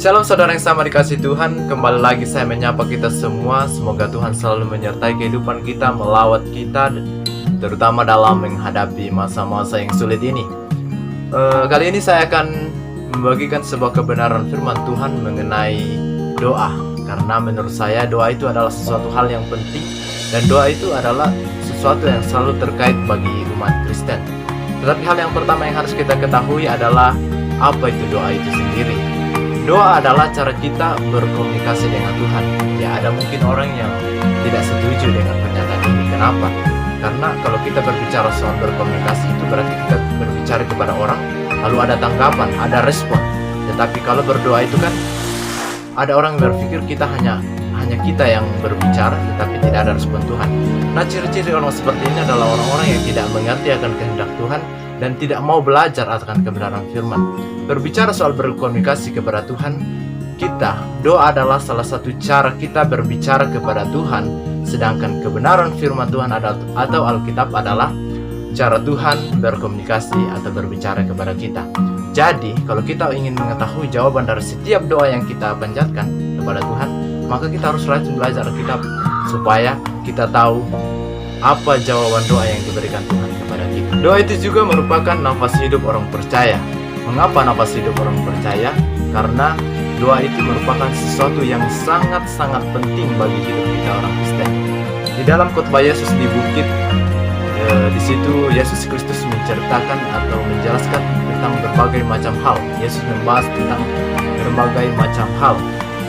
Shalom saudara yang sama dikasih Tuhan. Kembali lagi saya menyapa kita semua. Semoga Tuhan selalu menyertai kehidupan kita, melawat kita, terutama dalam menghadapi masa-masa yang sulit ini. Kali ini saya akan membagikan sebuah kebenaran firman Tuhan mengenai doa. Karena menurut saya doa itu adalah sesuatu hal yang penting, dan doa itu adalah sesuatu yang selalu terkait bagi umat Kristen. Tetapi hal yang pertama yang harus kita ketahui adalah apa itu doa itu sendiri. Doa adalah cara kita berkomunikasi dengan Tuhan. Ya, ada mungkin orang yang tidak setuju dengan pernyataan ini. Kenapa? Karena kalau kita berbicara soal berkomunikasi, itu berarti kita berbicara kepada orang, lalu ada tanggapan, ada respon. Tetapi kalau berdoa itu kan, ada orang yang berpikir kita hanya kita yang berbicara, tetapi tidak ada respon Tuhan. Nah, ciri-ciri orang seperti ini adalah orang-orang yang tidak mengerti akan kehendak Tuhan dan tidak mau belajar akan kebenaran firman. Berbicara soal berkomunikasi kepada Tuhan, doa adalah salah satu cara kita berbicara kepada Tuhan, sedangkan kebenaran firman Tuhan atau Alkitab adalah cara Tuhan berkomunikasi atau berbicara kepada kita. Jadi, kalau kita ingin mengetahui jawaban dari setiap doa yang kita panjatkan kepada Tuhan, maka kita harus rajin belajar Alkitab supaya kita tahu apa jawaban doa yang diberikan Tuhan kepada kita. Doa itu juga merupakan nafas hidup orang percaya. Mengapa nafas hidup orang percaya? Karena doa itu merupakan sesuatu yang sangat-sangat penting bagi hidup kita orang Kristen. Di dalam khotbah Yesus di bukit, di situ Yesus Kristus menceritakan atau menjelaskan tentang berbagai macam hal. Yesus membahas tentang berbagai macam hal,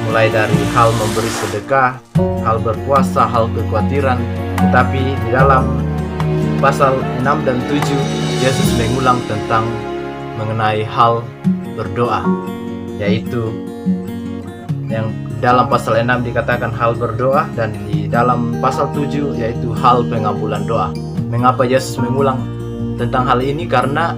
mulai dari hal memberi sedekah, hal berpuasa, hal kekhawatiran. Tetapi di dalam pasal 6 dan 7, Yesus mengulang tentang mengenai hal berdoa, yaitu yang dalam pasal 6 dikatakan hal berdoa, dan di dalam pasal 7 yaitu hal pengabulan doa. Mengapa Yesus mengulang tentang hal ini? Karena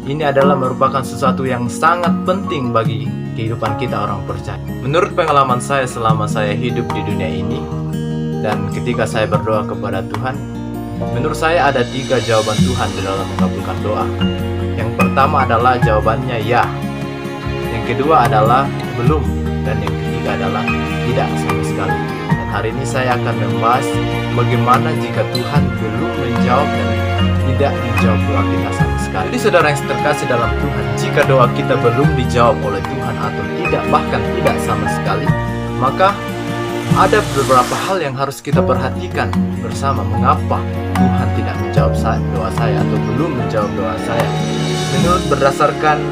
ini adalah merupakan sesuatu yang sangat penting bagi kehidupan kita orang percaya. Menurut pengalaman saya selama saya hidup di dunia ini, dan ketika saya berdoa kepada Tuhan, menurut saya ada 3 jawaban Tuhan di dalam mengabulkan doa. Yang pertama adalah jawabannya ya, yang kedua adalah belum, dan yang ketiga adalah tidak sama sekali. Dan hari ini saya akan membahas bagaimana jika Tuhan belum menjawab dan tidak menjawab doa kita sama sekali. Jadi saudara yang terkasih dalam Tuhan, jika doa kita belum dijawab oleh Tuhan atau tidak, bahkan tidak sama sekali, maka ada beberapa hal yang harus kita perhatikan bersama. Mengapa Tuhan tidak menjawab doa saya atau belum menjawab doa saya? Menurut berdasarkan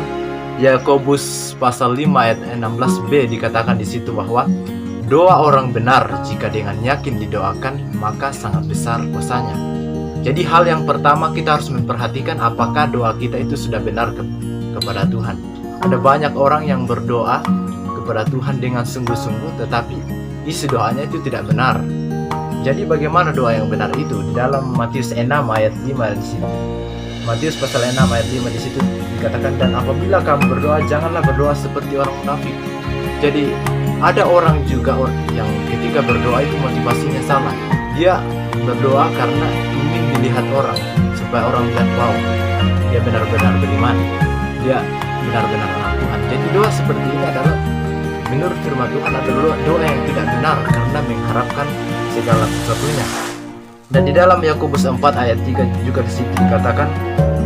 Yakobus pasal 5 ayat 16b dikatakan di situ bahwa doa orang benar jika dengan yakin didoakan maka sangat besar kuasanya. Jadi hal yang pertama kita harus memperhatikan apakah doa kita itu sudah benar kepada Tuhan. Ada banyak orang yang berdoa kepada Tuhan dengan sungguh-sungguh, tetapi isi doanya itu tidak benar. Jadi bagaimana doa yang benar itu? Di dalam Matius 6 ayat 5 di situ. Matius pasal 6 ayat 5 di situ dikatakan, dan apabila kamu berdoa janganlah berdoa seperti orang munafik. Jadi ada orang juga yang ketika berdoa itu motivasinya salah. Dia berdoa karena ingin dilihat orang, supaya orang lihat, wow, dia benar-benar beriman, dia benar-benar anak Tuhan. Jadi doa seperti ini adalah menurut firman Tuhan adalah doa yang tidak benar karena mengharapkan segala sesuatunya. Dan di dalam Yakobus 4 ayat 3 juga di situ dikatakan,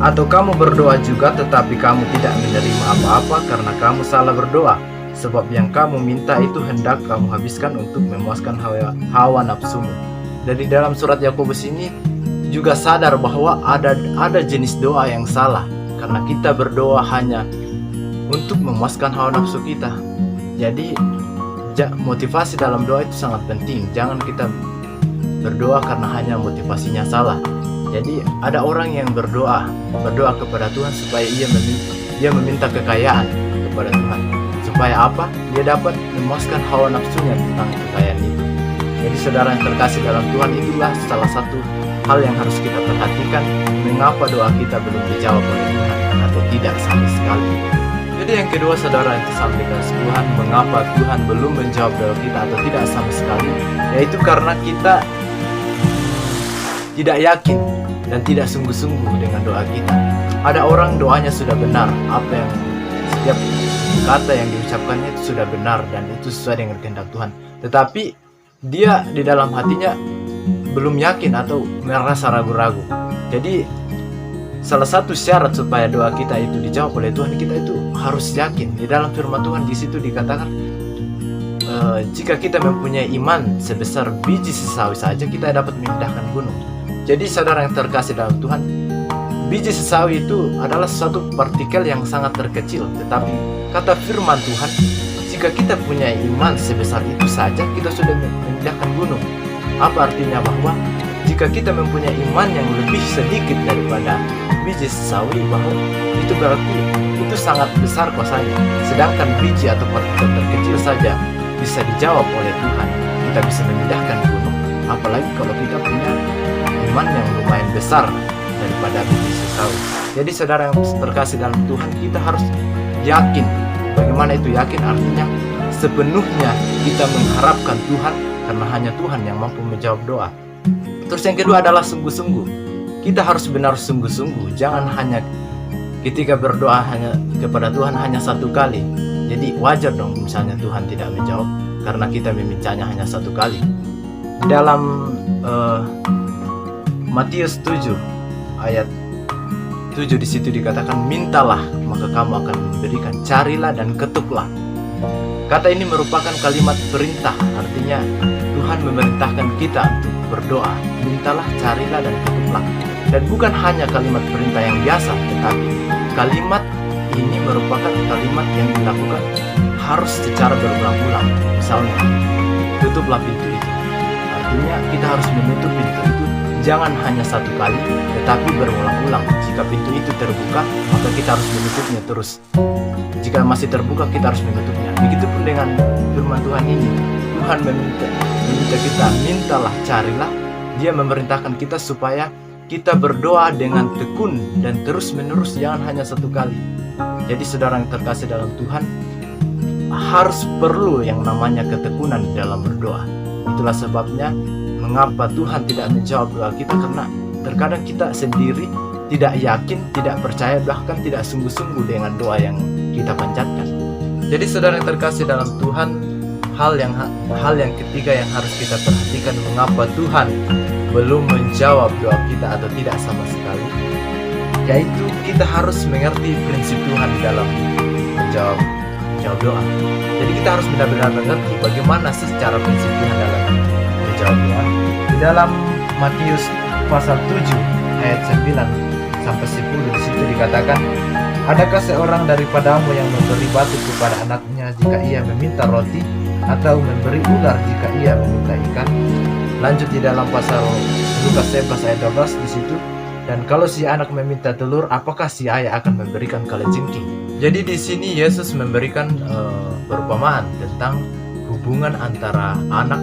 atau kamu berdoa juga tetapi kamu tidak menerima apa-apa karena kamu salah berdoa, sebab yang kamu minta itu hendak kamu habiskan untuk memuaskan hawa nafsumu. Dan di dalam surat Yakobus ini juga sadar bahwa ada jenis doa yang salah, karena kita berdoa hanya untuk memuaskan hawa nafsu kita. Jadi motivasi dalam doa itu sangat penting. Jangan kita berdoa karena hanya motivasinya salah. Jadi ada orang yang berdoa kepada Tuhan supaya ia meminta kekayaan kepada Tuhan. Supaya apa? Dia dapat memuaskan hawa nafsunya tentang kekayaan itu. Jadi saudara yang terkasih dalam Tuhan, itulah salah satu hal yang harus kita perhatikan. Mengapa doa kita belum dijawab oleh Tuhan atau tidak sama sekali. Jadi yang kedua saudara yang disampaikan Tuhan, mengapa Tuhan belum menjawab doa kita atau tidak sama sekali, yaitu karena kita tidak yakin dan tidak sungguh-sungguh dengan doa kita. Ada orang doanya sudah benar, apa yang setiap kata yang diucapkannya itu sudah benar dan itu sesuai dengan kehendak Tuhan. Tetapi dia di dalam hatinya belum yakin atau merasa ragu-ragu. Jadi salah satu syarat supaya doa kita itu dijawab oleh Tuhan, kita itu harus yakin. Di dalam firman Tuhan di situ dikatakan, jika kita mempunyai iman sebesar biji sesawi saja, kita dapat memindahkan gunung. Jadi saudara yang terkasih dalam Tuhan, biji sesawi itu adalah suatu partikel yang sangat terkecil. Tetapi kata firman Tuhan, jika kita punya iman sebesar itu saja, kita sudah memindahkan gunung. Apa artinya? Bahwa jika kita mempunyai iman yang lebih sedikit daripada biji sesawi, bahwa itu berarti itu sangat besar kuasanya. Sedangkan biji atau partikel terkecil saja bisa dijawab oleh Tuhan, kita bisa memindahkan gunung. Apalagi kalau kita punya iman yang lumayan besar daripada biji sesawi. Jadi saudara yang terkasih dalam Tuhan, kita harus yakin. Bagaimana itu yakin? Artinya sepenuhnya kita mengharapkan Tuhan, karena hanya Tuhan yang mampu menjawab doa. Terus yang kedua adalah sungguh-sungguh. Kita harus benar sungguh-sungguh. Jangan hanya ketika berdoa hanya kepada Tuhan hanya satu kali. Jadi wajar dong misalnya Tuhan tidak menjawab karena kita memintanya hanya satu kali. Dalam Matius 7 ayat 7 di situ dikatakan, mintalah maka kamu akan diberikan, carilah dan ketuklah. Kata ini merupakan kalimat perintah, artinya Tuhan memerintahkan kita untuk berdoa, mintalah, carilah dan ketuklah. Dan bukan hanya kalimat perintah yang biasa, tetapi kalimat ini merupakan kalimat yang dilakukan harus secara berulang-ulang. Misalnya, tutuplah pintu itu. Artinya kita harus menutup pintu itu jangan hanya satu kali, tetapi berulang-ulang. Jika pintu itu terbuka, maka kita harus menutupnya terus. Jika masih terbuka, kita harus menutupnya. Begitupun dengan firman Tuhan ini. Tuhan meminta kita, mintalah, carilah. Dia memerintahkan kita supaya kita berdoa dengan tekun dan terus-menerus, jangan hanya satu kali. Jadi saudara yang terkasih dalam Tuhan, harus perlu yang namanya ketekunan di dalam berdoa. Itulah sebabnya mengapa Tuhan tidak menjawab doa kita, karena terkadang kita sendiri tidak yakin, tidak percaya, bahkan tidak sungguh-sungguh dengan doa yang kita panjatkan. Jadi saudara yang terkasih dalam Tuhan, hal yang ketiga yang harus kita perhatikan mengapa Tuhan belum menjawab doa kita atau tidak sama sekali, yaitu kita harus mengerti prinsip Tuhan dalam menjawab doa. Jadi kita harus benar-benar mengerti bagaimana sih cara prinsip Tuhan dalam menjawab doa. Di dalam Matius pasal 7 ayat 9 sampai 10 di situ dikatakan, adakah seorang daripadamu yang memberi batu kepada anaknya jika ia meminta roti, atau memberi ular jika ia meminta ikan? Lanjut di dalam pasal Lukas 11 ayat 12 di situ, dan kalau si anak meminta telur, apakah si ayah akan memberikan kalajengking? Jadi di sini Yesus memberikan perumpamaan tentang hubungan antara anak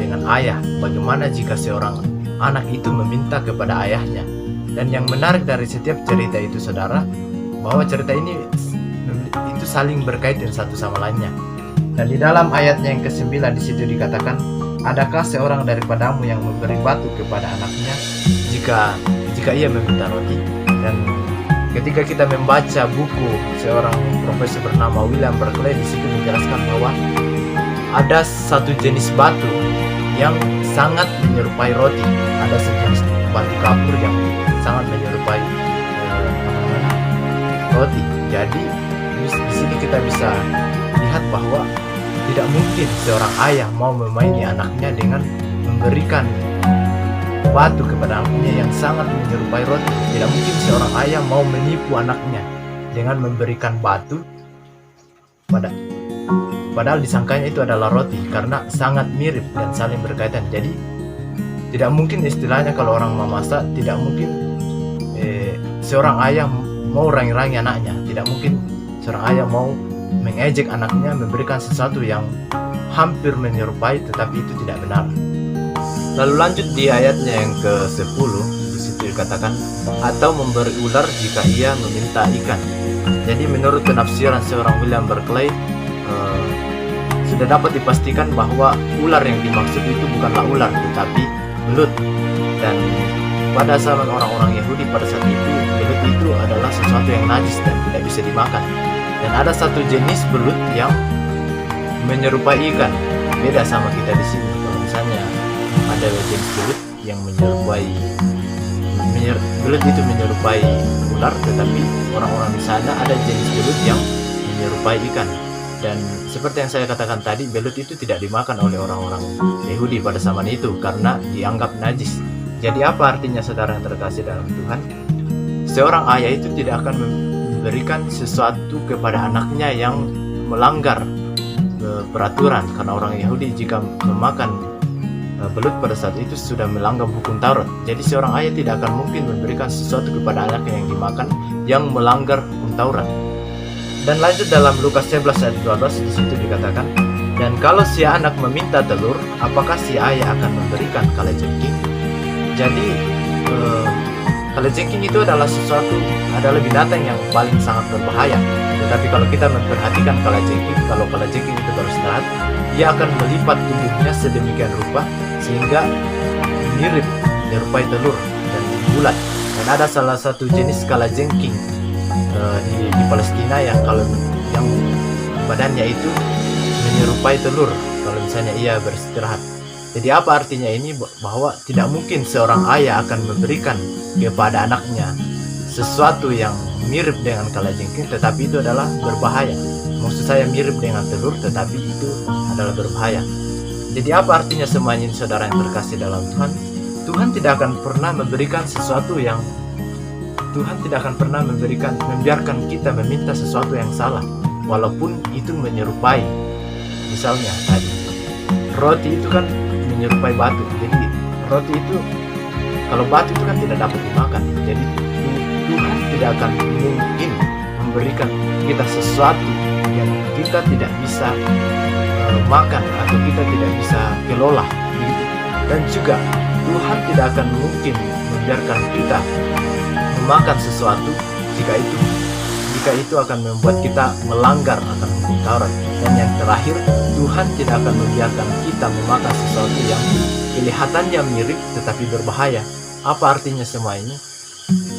dengan ayah. Bagaimana jika seorang anak itu meminta kepada ayahnya? Dan yang menarik dari setiap cerita itu saudara, bahwa cerita ini itu saling berkaitan satu sama lainnya. Dan di dalam ayatnya yang ke-9 di situ dikatakan, adakah seorang daripadamu yang memberi batu kepada anaknya jika ia meminta roti? Dan ketika kita membaca buku seorang profesor bernama William Berkeley, di situ menjelaskan bahwa ada satu jenis batu yang sangat menyerupai roti. Ada sejenis batu kapur yang sangat menyerupai roti. Jadi di sini kita bisa lihat bahwa tidak mungkin seorang ayah mau memaini anaknya dengan memberikan batu kepada anaknya yang sangat menyerupai roti. Tidak mungkin seorang ayah mau menipu anaknya dengan memberikan batu padahal disangkanya itu adalah roti, karena sangat mirip dan saling berkaitan. Jadi tidak mungkin, istilahnya kalau orang memasak, tidak mungkin seorang ayah mau rangi-rangi anaknya. Tidak mungkin seorang ayah mau mengejek anaknya, memberikan sesuatu yang hampir menyerupai tetapi itu tidak benar. Lalu lanjut di ayatnya yang ke-10, di situ dikatakan, atau memberi ular jika ia meminta ikan. Jadi menurut penafsiran seorang William Berkeley, sudah dapat dipastikan bahwa ular yang dimaksud itu bukanlah ular tetapi belut. Dan pada zaman orang-orang Yahudi pada saat itu, belut itu adalah sesuatu yang najis dan tidak bisa dimakan. Dan ada satu jenis belut yang menyerupai ikan, beda sama kita di sini. Kalau misalnya ada jenis belut yang belut itu menyerupai ular, tetapi orang-orang di sana ada jenis belut yang menyerupai ikan. Dan seperti yang saya katakan tadi, belut itu tidak dimakan oleh orang-orang Yahudi pada zaman itu karena dianggap najis. Jadi apa artinya saudara yang terkasih dalam Tuhan? Seorang ayah itu tidak akan memberikan sesuatu kepada anaknya yang melanggar peraturan, karena orang Yahudi jika memakan belut pada saat itu sudah melanggar hukum Taurat. Jadi seorang ayah tidak akan mungkin memberikan sesuatu kepada anaknya yang dimakan yang melanggar hukum Taurat. Dan lanjut dalam Lukas 11 ayat 12, di situ dikatakan, dan kalau si anak meminta telur, apakah si ayah akan memberikan kalajengking? Jadi kalajengking itu adalah binatang yang paling sangat berbahaya. Tetapi kalau kita memperhatikan kalau kalajengking itu beristirahat, dia akan melipat tubuhnya sedemikian rupa sehingga mirip menyerupai telur dan bulat. Dan ada salah satu jenis kalajengking di Palestina yang badannya itu menyerupai telur kalau misalnya ia beristirahat. Jadi apa artinya ini? Bahwa tidak mungkin seorang ayah akan memberikan kepada anaknya sesuatu yang mirip dengan kalajengking, tetapi itu adalah berbahaya. Maksud saya mirip dengan telur, tetapi itu adalah berbahaya. Jadi apa artinya semuanya ini saudara yang terkasih dalam Tuhan? Tuhan tidak akan pernah memberikan sesuatu yang membiarkan kita meminta sesuatu yang salah, walaupun itu menyerupai. Misalnya tadi, roti itu kan menyerupai batu. Jadi roti itu, kalau batu itu kan tidak dapat dimakan. Jadi Tuhan tidak akan mungkin memberikan kita sesuatu yang kita tidak bisa makan atau kita tidak bisa kelola begitu. Dan juga Tuhan tidak akan mungkin membiarkan kita memakan sesuatu jika itu akan membuat kita melanggar akan hukum Taurat. Dan yang terakhir, Tuhan tidak akan membiarkan kita memakan sesuatu yang kelihatannya mirip tetapi berbahaya. Apa artinya semua ini?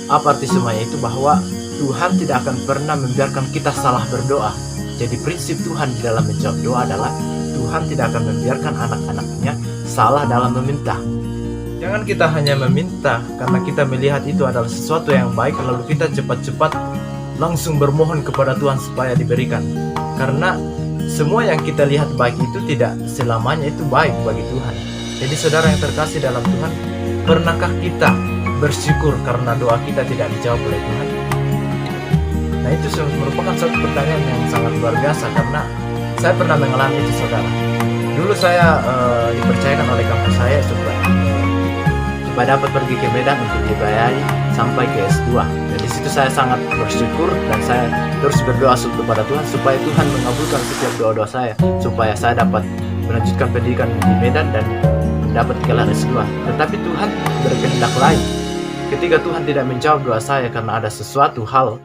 Apa arti semuanya itu? Bahwa Tuhan tidak akan pernah membiarkan kita salah berdoa. Jadi prinsip Tuhan di dalam menjawab doa adalah Tuhan tidak akan membiarkan anak-anaknya salah dalam meminta. Jangan kita hanya meminta karena kita melihat itu adalah sesuatu yang baik, lalu kita cepat-cepat langsung bermohon kepada Tuhan supaya diberikan. Karena semua yang kita lihat baik itu tidak selamanya itu baik bagi Tuhan. Jadi saudara yang terkasih dalam Tuhan, pernahkah kita bersyukur karena doa kita tidak dijawab oleh Tuhan? Nah, itu merupakan suatu pertanyaan yang sangat luar biasa, karena saya pernah mengalami itu saudara. Dulu saya dipercayakan oleh kampus saya supaya dapat pergi ke Medan untuk dibayari sampai ke S2. Dan di situ saya sangat bersyukur dan saya terus berdoa kepada Tuhan supaya Tuhan mengabulkan setiap doa-doa saya, supaya saya dapat melanjutkan pendidikan di Medan dan mendapat gelar S2. Tetapi Tuhan berkehendak lain. Ketika Tuhan tidak menjawab doa saya karena ada sesuatu hal,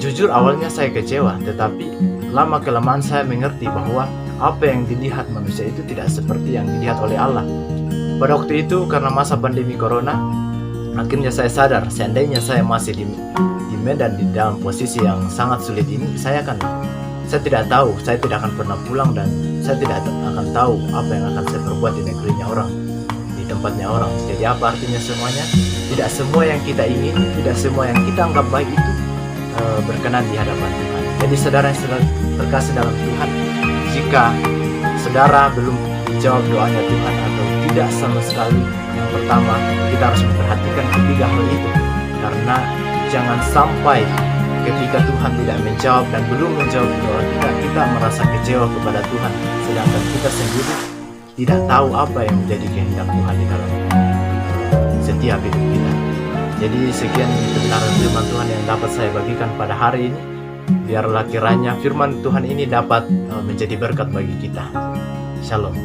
jujur awalnya saya kecewa, tetapi lama-kelamaan saya mengerti bahwa apa yang dilihat manusia itu tidak seperti yang dilihat oleh Allah. Pada waktu itu karena masa pandemi corona, akhirnya saya sadar seandainya saya masih di Medan di dalam posisi yang sangat sulit ini, saya tidak tahu, saya tidak akan pernah pulang dan saya tidak akan tahu apa yang akan saya perbuat di negerinya orang, di tempatnya orang. Jadi apa artinya semuanya? Tidak semua yang kita ingin, tidak semua yang kita anggap baik itu berkenan di hadapan Tuhan. Jadi saudara yang terkasih dalam Tuhan, jika saudara belum dijawab doanya Tuhan atau tidak sama sekali, yang pertama kita harus memperhatikan ketiga hal itu, karena jangan sampai ketika Tuhan tidak menjawab dan belum menjawab doa kita merasa kecewa kepada Tuhan, sedangkan kita sendiri tidak tahu apa yang menjadi kehendak Tuhan di dalam setiap hidup kita. Jadi sekian kebenaran firman Tuhan yang dapat saya bagikan pada hari ini. Biarlah kiranya firman Tuhan ini dapat menjadi berkat bagi kita. Shalom.